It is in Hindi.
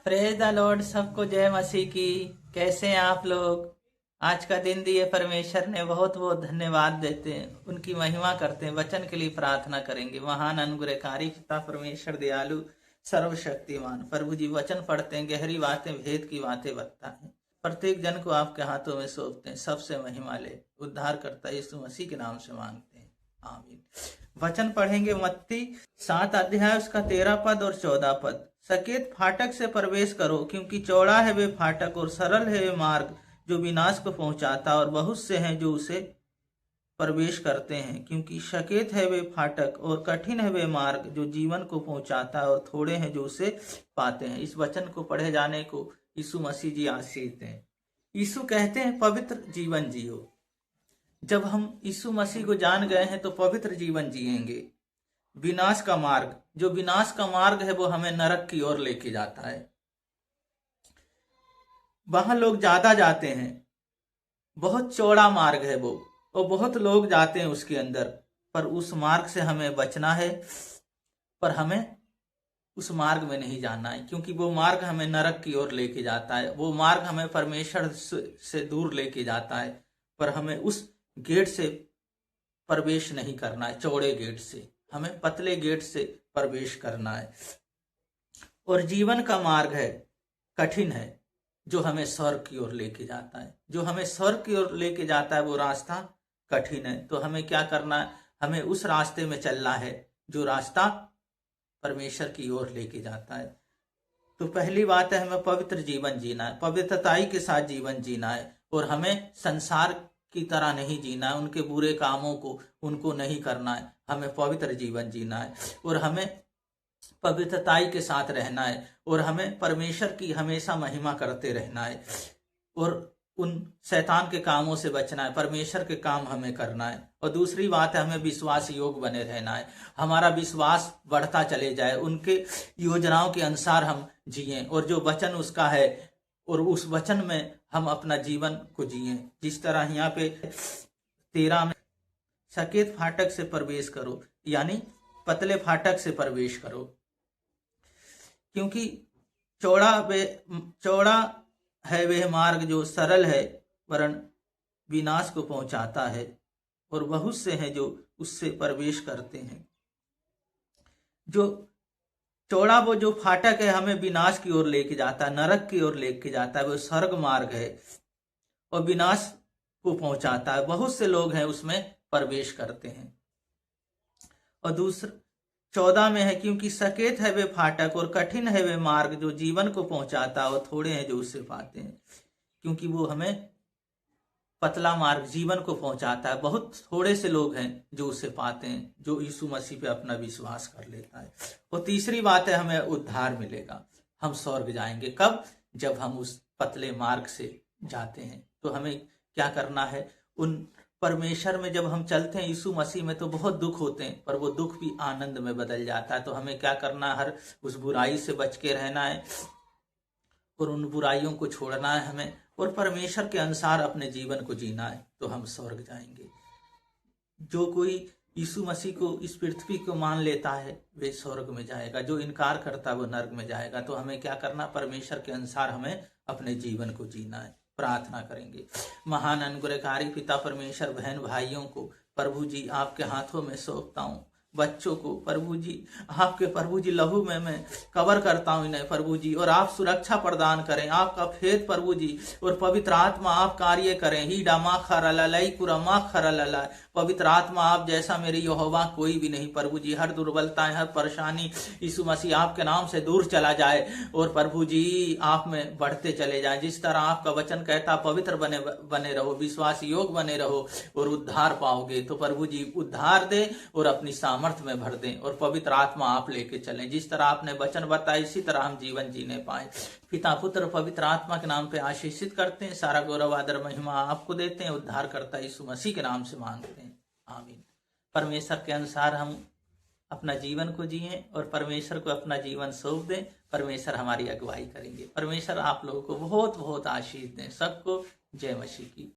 Praise the Lord. सबको जय मसीह की। कैसे हैं आप लोग? आज का दिन दिए परमेश्वर ने, बहुत बहुत धन्यवाद देते हैं, उनकी महिमा करते हैं, वचन के लिए प्रार्थना करेंगे। महान अनुग्रहकारी पिता परमेश्वर दयालु सर्वशक्तिमान प्रभु जी, वचन पढ़ते हैं, गहरी बातें, भेद की बातें बताते हैं, प्रत्येक जन को आपके हाथों में सौंपते हैं। सबसे महिमा ले उद्धार करता यीशु मसीह के नाम से मांगते हैं, आमीन। वचन पढ़ेंगे मत्ती 7 अध्याय उसका 13 पद और 14 पद। सकेत फाटक से प्रवेश करो, क्योंकि चौड़ा है वे फाटक और सरल है वे मार्ग जो विनाश को पहुंचाता, और बहुत से हैं जो उसे प्रवेश करते हैं। क्योंकि सकेत है वे फाटक और कठिन है वे मार्ग जो जीवन को पहुंचाता है, और थोड़े हैं जो उसे पाते हैं। इस वचन को पढ़े जाने को यीशु मसीह जी आशीष दें। यीशु कहते हैं पवित्र जीवन जियो। जब हम यीशु मसीह को जान गए हैं तो पवित्र जीवन जिएंगे। विनाश का मार्ग, जो विनाश का मार्ग है वो हमें नरक की ओर लेके जाता है। वहां लोग ज्यादा जाते हैं, बहुत चौड़ा मार्ग है वो, और बहुत लोग जाते हैं उसके अंदर, पर उस मार्ग से हमें बचना है। पर हमें उस मार्ग में नहीं जाना है, क्योंकि वो मार्ग हमें नरक की ओर लेके जाता है। वो मार्ग हमें परमेश्वर से दूर लेके जाता है। पर हमें उस गेट से प्रवेश नहीं करना है, चौड़े गेट से, हमें पतले गेट से प्रवेश करना है। और जीवन का मार्ग है, कठिन है, जो हमें स्वर्ग की ओर लेके जाता है। जो हमें स्वर्ग की ओर लेके जाता है वो रास्ता कठिन है। तो हमें क्या करना है? हमें उस रास्ते में चलना है जो रास्ता परमेश्वर की ओर लेके जाता है। तो पहली बात है, हमें पवित्र जीवन जीना है, पवित्रताई के साथ जीवन जीना है। और हमें संसार की तरह नहीं जीना है, उनके बुरे कामों को उनको नहीं करना है। हमें पवित्र जीवन जीना है, और हमें पवित्रताई के साथ रहना है, और हमें परमेश्वर की हमेशा महिमा करते रहना है, और उन शैतान के कामों से बचना है। परमेश्वर के काम हमें करना है। और दूसरी बात है, हमें विश्वास योग बने रहना है। हमारा विश्वास बढ़ता चले जाए, उनके योजनाओं के अनुसार हम जिए, और जो वचन उसका है और उस वचन में हम अपना जीवन को जिए। जिस तरह यहाँ पे 13 में, सकेत फाटक से प्रवेश करो, यानी पतले फाटक से प्रवेश करो, क्योंकि चौड़ा है वह मार्ग जो सरल है वरन विनाश को पहुंचाता है, और बहुत से हैं जो उससे प्रवेश करते हैं। जो चौड़ा वो जो फाटक है हमें विनाश की ओर लेके जाता है, नरक की ओर लेके जाता है, वो स्वर्ग मार्ग है और विनाश को पहुंचाता है। बहुत से लोग हैं उसमें प्रवेश करते हैं। और दूसरा 14 में है, क्योंकि सकेत है वे फाटक और कठिन है वे मार्ग जो जीवन को पहुंचाता है, और थोड़े हैं जो उससे पाते हैं। क्योंकि वो हमें पतला मार्ग जीवन को पहुंचाता है, बहुत थोड़े से लोग हैं जो उसे पाते हैं, जो यीशु मसीह पे अपना विश्वास कर लेता है। और तीसरी बात है, हमें उद्धार मिलेगा, हम स्वर्ग जाएंगे। कब? जब हम उस पतले मार्ग से जाते हैं। तो हमें क्या करना है? उन परमेश्वर में जब हम चलते हैं यीशु मसीह में, तो बहुत दुख होते हैं, पर वो दुख भी आनंद में बदल जाता है। तो हमें क्या करना है? हर उस बुराई से बच के रहना है, और उन बुराइयों को छोड़ना है हमें, और परमेश्वर के अनुसार अपने जीवन को जीना है। तो हम स्वर्ग जाएंगे। जो कोई यीशु मसीह को, इस पृथ्वी को मान लेता है, वे स्वर्ग में जाएगा। जो इनकार करता है वो नर्क में जाएगा। तो हमें क्या करना? परमेश्वर के अनुसार हमें अपने जीवन को जीना है। प्रार्थना करेंगे। महान अनुग्रहकारी पिता परमेश्वर, बहन भाइयों को प्रभु जी आपके हाथों में सौंपता हूँ। बच्चों को प्रभु जी आपके प्रभु जी लहू में मैं कवर करता हूँ इन्हें प्रभु जी, और आप सुरक्षा प्रदान करें। आपका फेद प्रभु जी और पवित्र आत्मा आप कार्य करें। ही डामा खरलाई कुरमा खरला, पवित्र आत्मा आप जैसा मेरे यहोवा कोई भी नहीं प्रभु जी। हर दुर्बलताएं, हर परेशानी यीशु मसीह आपके नाम से दूर चला जाए, और प्रभु जी आप में बढ़ते चले जाए। जिस तरह आपका वचन कहता, पवित्र बने रहो, विश्वास योग बने रहो, और उद्धार पाओगे। तो प्रभु जी उद्धार दे और अपनी सामर्थ्य में भर दें, और पवित्र आत्मा आप लेके चलें। जिस तरह आपने वचन बताया, इसी तरह हम जीवन जीने पाए। पिता पुत्र पवित्र आत्मा के नाम पे आशीषित करते हैं। सारा गौरव आदर महिमा आपको देते हैं। उद्धार करता यीशु मसीह के नाम से मांगते हैं, आमीन। परमेश्वर के अनुसार हम अपना जीवन को जिए, और परमेश्वर को अपना जीवन सौंप दें। परमेश्वर हमारी अगुवाई करेंगे। परमेश्वर आप लोगों को बहुत बहुत आशीष दें। सबको जय मसीह की।